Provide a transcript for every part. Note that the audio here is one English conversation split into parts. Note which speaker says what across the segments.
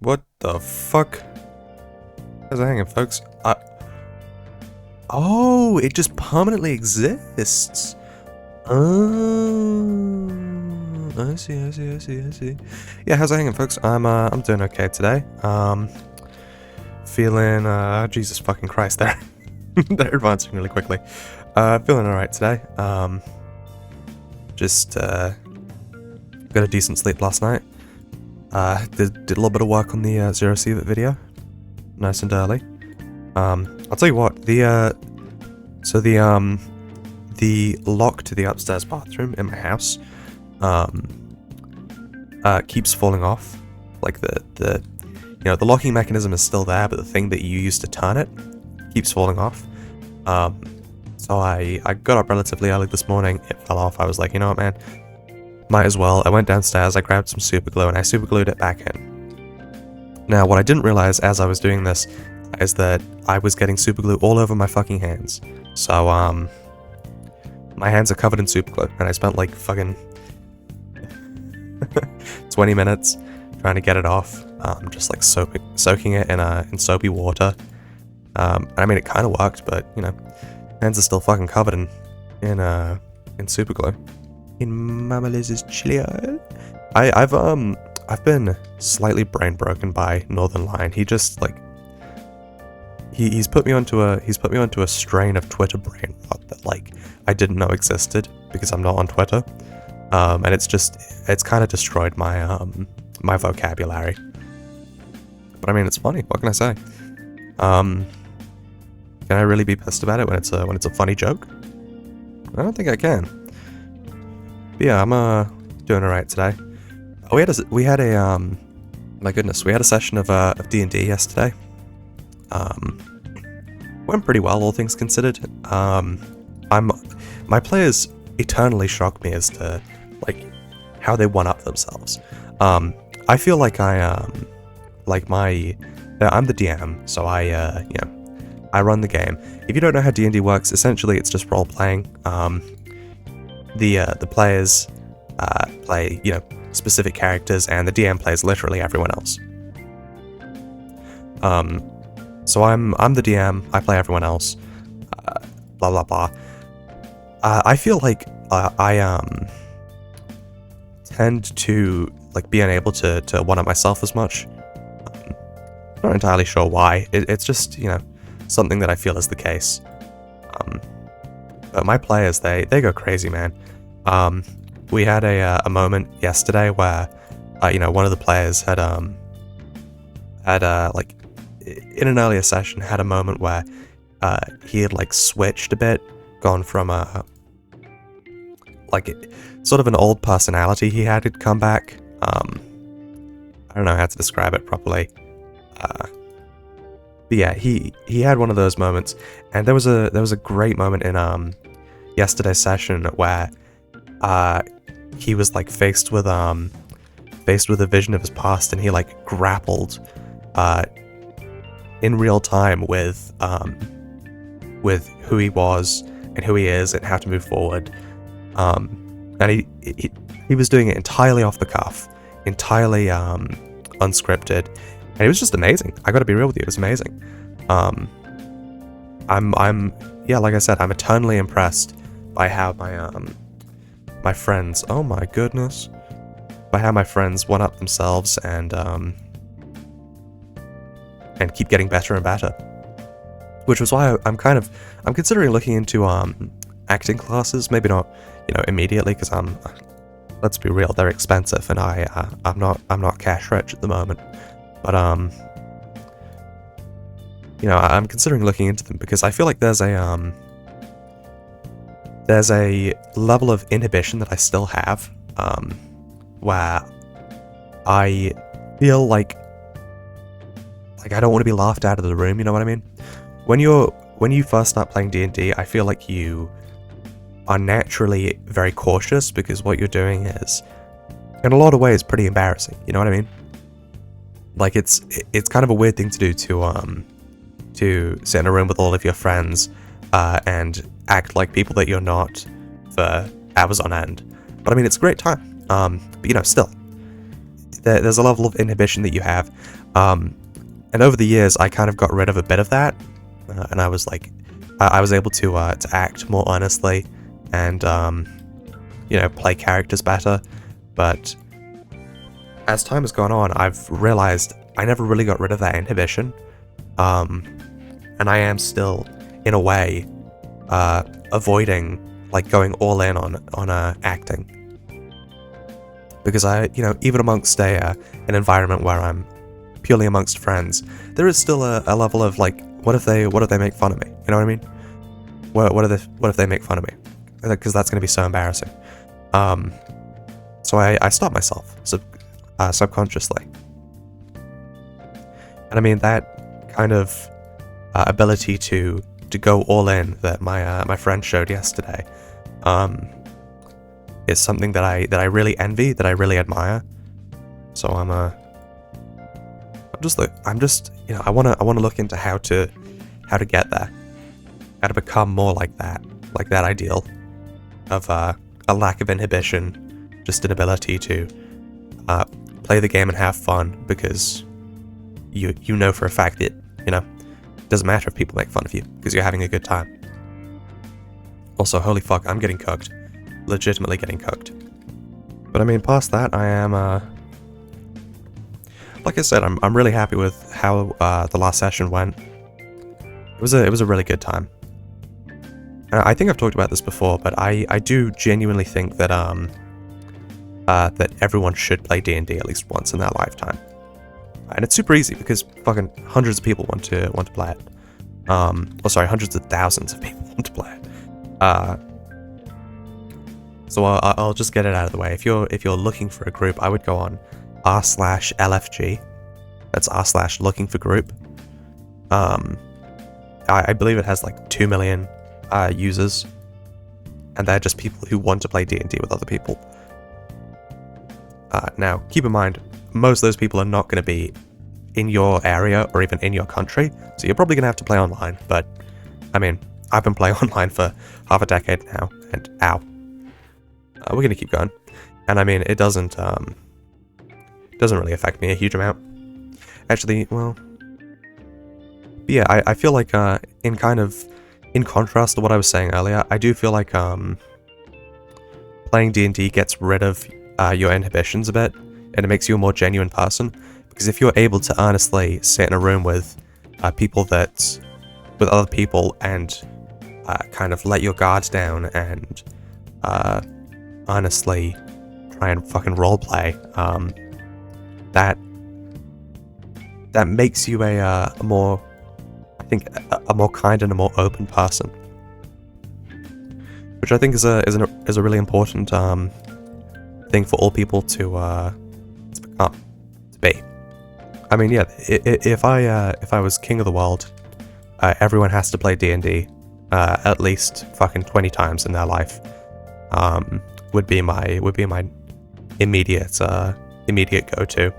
Speaker 1: What the fuck? How's it hanging, folks? Oh, it just permanently exists. Oh, I see. Yeah, how's it hanging, folks? I'm doing okay today. Feeling, Jesus fucking Christ, they're advancing really quickly. Feeling alright today. Just, got a decent sleep last night. Did a little bit of work on the Zero Seavit video. Nice and early. I'll tell you what, the lock to the upstairs bathroom in my house, keeps falling off. Like the locking mechanism is still there, but the thing that you use to turn it keeps falling off. So I got up relatively early this morning, it fell off, I was like, you know what, man, might as well. I went downstairs, I grabbed some super glue, and I super glued it back in. Now, what I didn't realize as I was doing this is that I was getting super glue all over my fucking hands. So, my hands are covered in super glue, and I spent like fucking 20 minutes trying to get it off, just like soaking it in soapy water. I mean, it kind of worked, but, you know, hands are still fucking covered in super glue. In Mama Liz's chilio. I've been slightly brain broken by Northern Lion. He just like he's put me onto a strain of Twitter brain rot that like I didn't know existed because I'm not on Twitter. And it's kind of destroyed my my vocabulary. But I mean, it's funny. What can I say? Can I really be pissed about it when it's a funny joke? I don't think I can. But yeah, I'm doing alright today. We had a my goodness, we had a session of D&D yesterday. Went pretty well, all things considered. My players eternally shock me as to like how they one up themselves. I feel like I'm the DM, so I run the game. If you don't know how D&D works, essentially it's just role playing. The players play, specific characters, and the DM plays literally everyone else. So I'm the DM, I play everyone else, blah blah blah. I feel like I tend to like be unable to one up myself as much. Not entirely sure why. It's just, something that I feel is the case. But my players, they go crazy, man. We had a moment yesterday where, one of the players had like in an earlier session had a moment where he had like switched a bit, gone from sort of an old personality he had come back. I don't know how to describe it properly. But yeah, he had one of those moments, and there was a great moment in yesterday's session where he was like faced with a vision of his past, and he like grappled in real time with who he was and who he is and how to move forward. And he was doing it entirely off the cuff, entirely unscripted. And it was just amazing. I gotta be real with you, it was amazing. Like I said, I'm eternally impressed by how my friends, oh my goodness, by how my friends one up themselves and keep getting better and better. Which was why I'm considering looking into acting classes. Maybe not, immediately, because let's be real, they're expensive, and I'm not cash rich at the moment. But I'm considering looking into them because I feel like there's a level of inhibition that I still have, where I feel like I don't want to be laughed out of the room. You know what I mean? When you first start playing D&D, I feel like you are naturally very cautious because what you're doing is, in a lot of ways, pretty embarrassing. You know what I mean? Like it's kind of a weird thing to do to sit in a room with all of your friends and act like people that you're not for hours on end. But I mean, it's a great time. But still, there's a level of inhibition that you have, and over the years I kind of got rid of a bit of that, and I was like, I was able to act more honestly, and play characters better. But as time has gone on, I've realized I never really got rid of that inhibition, and I am still, in a way, avoiding like going all in on acting, because even amongst an environment where I'm purely amongst friends, there is still a level of like, what if they make fun of me? You know what I mean? What if they make fun of me? Because that's going to be so embarrassing. So I stop myself subconsciously, and I mean that kind of ability to go all in that my friend showed yesterday is something that I really envy, that I really admire. So I want to look into how to get there, how to become more like that ideal of a lack of inhibition, just an ability to play the game and have fun, because you know for a fact that it doesn't matter if people make fun of you because you're having a good time. Also, holy fuck, I'm getting cooked, legitimately getting cooked. But I mean, past that, I am like I said, I'm really happy with how the last session went. It was a really good time. I think I've talked about this before, but I do genuinely think that that everyone should play D&D at least once in their lifetime. And it's super easy because fucking hundreds of people want to play it. Hundreds of thousands of people want to play it. So I'll just get it out of the way. If you're looking for a group, I would go on r/LFG. That's r/looking for group. I believe it has like 2 million users, and they're just people who want to play D&D with other people. Now, keep in mind, most of those people are not going to be in your area or even in your country, so you're probably going to have to play online. But I mean, I've been playing online for half a decade now, and we're going to keep going. And I mean, it doesn't really affect me a huge amount. Actually, well, yeah, I feel like in contrast to what I was saying earlier, I do feel like playing D&D gets rid of your inhibitions a bit, and it makes you a more genuine person. Because if you're able to honestly sit in a room with other people and kind of let your guards down and honestly try and fucking roleplay, that makes you a more, I think, a more kind and a more open person, which I think is a really important thing for all people to become, to be. I mean, yeah, if I was king of the world, everyone has to play D&D at least fucking 20 times in their life. Would be my immediate go-to.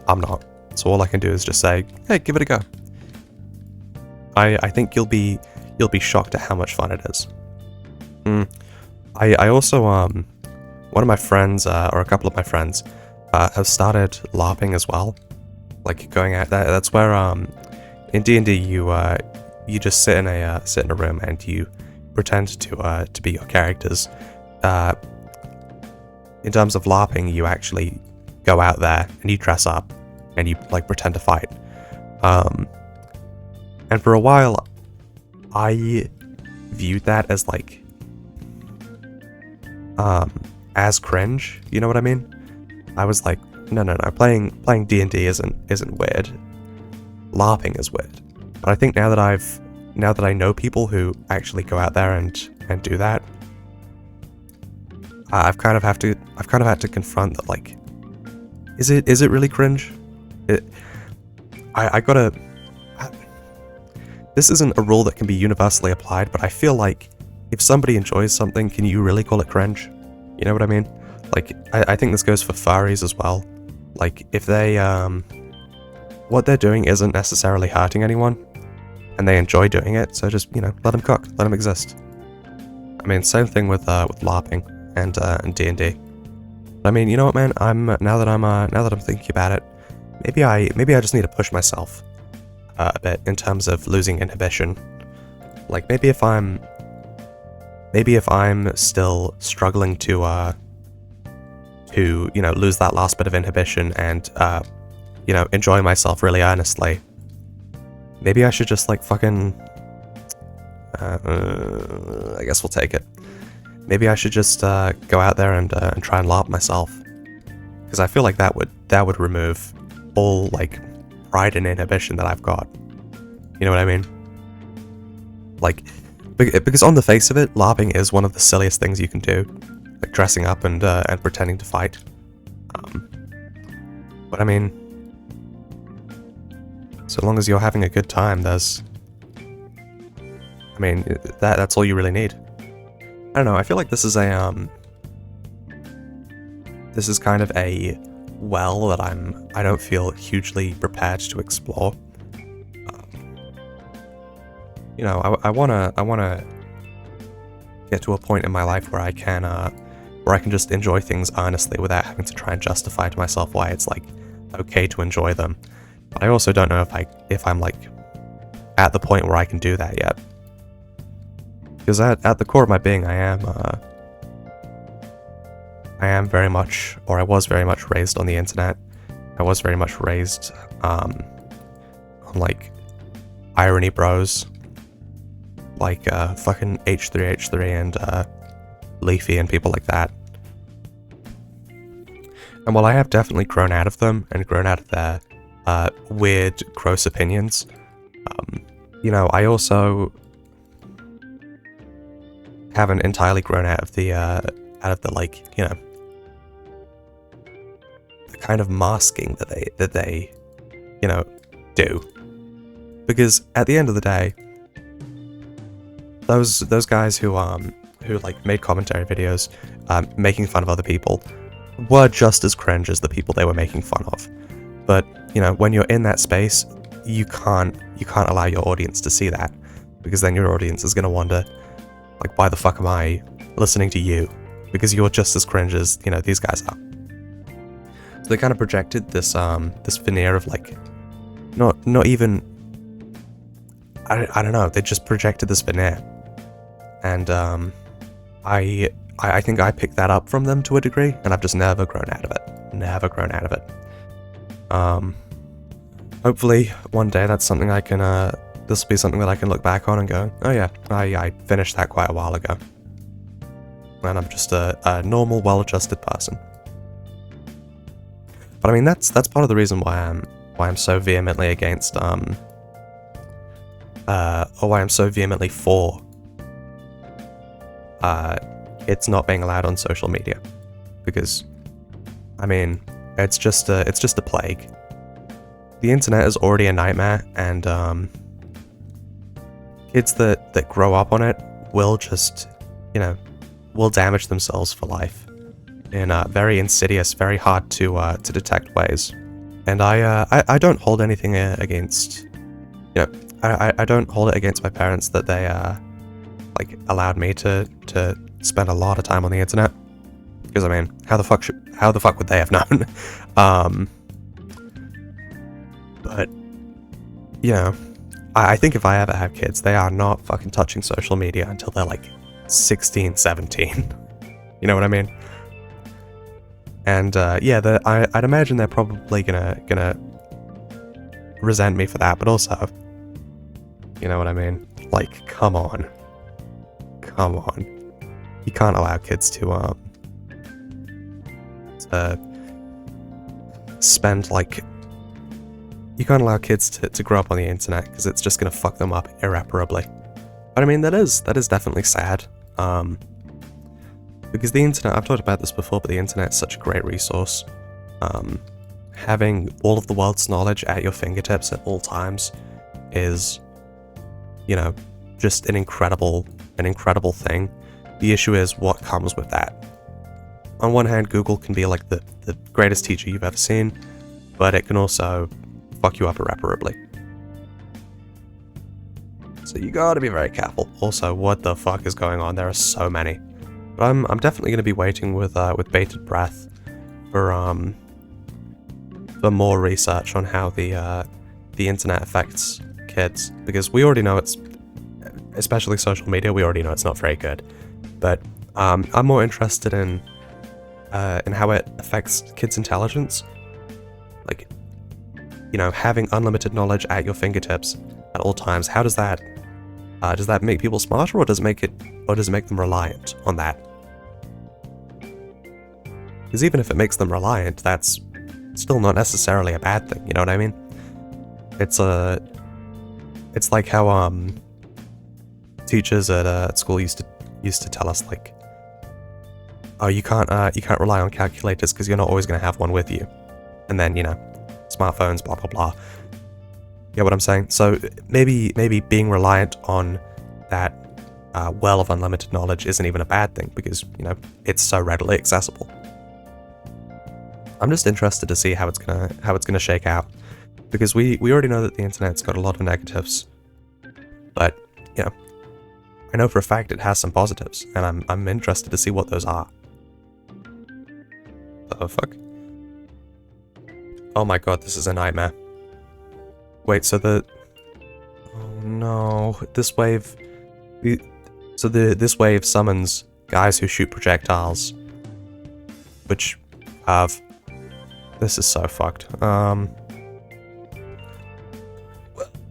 Speaker 1: I'm not, so all I can do is just say, hey, give it a go. I think you'll be shocked at how much fun it is. I also one of my friends, or a couple of my friends, have started LARPing as well, like going out there. That's where in D&D you just sit in a room and you pretend to be your characters. In terms of LARPing, you actually go out there and you dress up and you like pretend to fight. And for a while, I viewed that as like as cringe. You know what I mean? I was like, no, playing D&D isn't weird. LARPing is weird. But I think now that I know people who actually go out there and do that, I've kind of had to confront that. Like, is it really cringe? This isn't a rule that can be universally applied, but I feel like if somebody enjoys something, can you really call it cringe? You know what I mean? Like, I think this goes for furries as well. Like, if they what they're doing isn't necessarily hurting anyone, and they enjoy doing it, so just, let them cook, let them exist. I mean, same thing with LARPing and D&D. I mean, you know what, man? Now that I'm thinking about it, maybe I just need to push myself a bit in terms of losing inhibition. Like maybe if I'm still struggling to lose that last bit of inhibition and enjoy myself really earnestly, maybe I should just like fucking I guess we'll take it. Maybe I should just go out there and try and LARP myself, because I feel like that would remove all like pride and inhibition that I've got. You know what I mean? Like, because on the face of it, LARPing is one of the silliest things you can do, like dressing up and pretending to fight. But I mean, so long as you're having a good time, that's all you really need. I don't know, I feel like this is kind of a well that I don't feel hugely prepared to explore. I wanna get to a point in my life where I can just enjoy things honestly without having to try and justify to myself why it's like okay to enjoy them. But I also don't know if I'm like at the point where I can do that yet. Because at the core of my being, I am very much, or I was very much raised on the internet. I was very much raised on like irony bros, like fucking H3H3 and Leafy and people like that. And while I have definitely grown out of them and grown out of their weird, gross opinions, I also haven't entirely grown out of the like, the kind of masking that they do. Because at the end of the day, those guys who like made commentary videos making fun of other people were just as cringe as the people they were making fun of. But when you're in that space, you can't allow your audience to see that, because then your audience is going to wonder, like, why the fuck am I listening to you? Because you're just as cringe as these guys are. So they kind of projected this this veneer of like, not even, I don't know, they just projected this veneer, and I think I picked that up from them to a degree, and I've just never grown out of it. Hopefully one day that's something I can this will be something that I can look back on and go, oh yeah, I finished that quite a while ago. And I'm just a normal, well-adjusted person. But I mean, that's part of the reason why I'm so vehemently against or why I'm so vehemently for it's not being allowed on social media. Because I mean, it's just a plague. The internet is already a nightmare, and kids that grow up on it will just, will damage themselves for life in very insidious, very hard to detect ways. And I don't hold anything against, I don't hold it against my parents that they like allowed me to spend a lot of time on the internet, because I mean, how the fuck would they have known? But I think if I ever have kids, they are not fucking touching social media until they're like 16, 17. You know what I mean? And I'd imagine they're probably gonna resent me for that, but also, you know what I mean? Like, come on. You can't allow kids to spend like. You can't allow kids to grow up on the internet, because it's just gonna fuck them up irreparably. But I mean, that is definitely sad. Because the internet, I've talked about this before, but the internet is such a great resource. Having all of the world's knowledge at your fingertips at all times is, just an incredible thing. The issue is what comes with that. On one hand, Google can be like the greatest teacher you've ever seen, but it can also fuck you up irreparably. So you gotta be very careful. Also, what the fuck is going on? There are so many. But I'm definitely gonna be waiting with bated breath for more research on how the internet affects kids, because we already know it's, especially social media, we already know it's not very good. But I'm more interested in how it affects kids' intelligence. Like, you know, having unlimited knowledge at your fingertips at all times. How does that make people smarter, or does it make them reliant on that? Because even if it makes them reliant, that's still not necessarily a bad thing. You know what I mean? It's like how teachers at school used to tell us, like, oh, you can't rely on calculators because you're not always going to have one with you. And then, you know, smartphones, blah blah blah. You get what I'm saying? So maybe being reliant on that well of unlimited knowledge isn't even a bad thing, because, you know, it's so readily accessible. I'm just interested to see how it's gonna shake out, because we already know that the internet's got a lot of negatives, but, you know, I know for a fact it has some positives, and I'm interested to see what those are. The fuck? Oh my god, this is a nightmare. Wait, so oh no, this wave... this wave summons guys who shoot projectiles, which have... This is so fucked.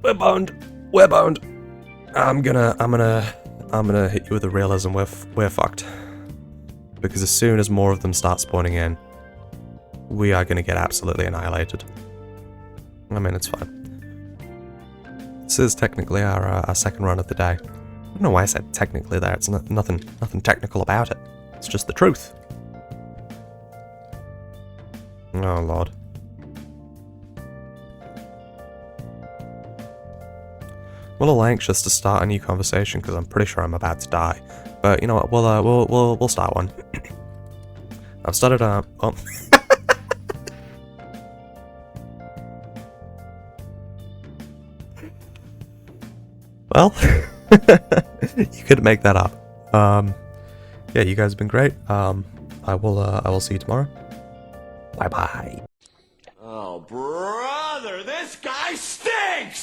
Speaker 1: We're boned. We're boned. I'm gonna hit you with the realism. We're fucked. Because as soon as more of them start spawning in, we are gonna get absolutely annihilated. I mean, it's fine. This is technically our second run of the day. I don't know why I said technically there. It's nothing technical about it. It's just the truth. Oh lord. I'm a little anxious to start a new conversation because I'm pretty sure I'm about to die. But you know what? We'll start one. I've started oh. Well, you could make that up. Yeah, you guys have been great. I will see you tomorrow. Bye bye.
Speaker 2: Oh, brother, this guy stinks!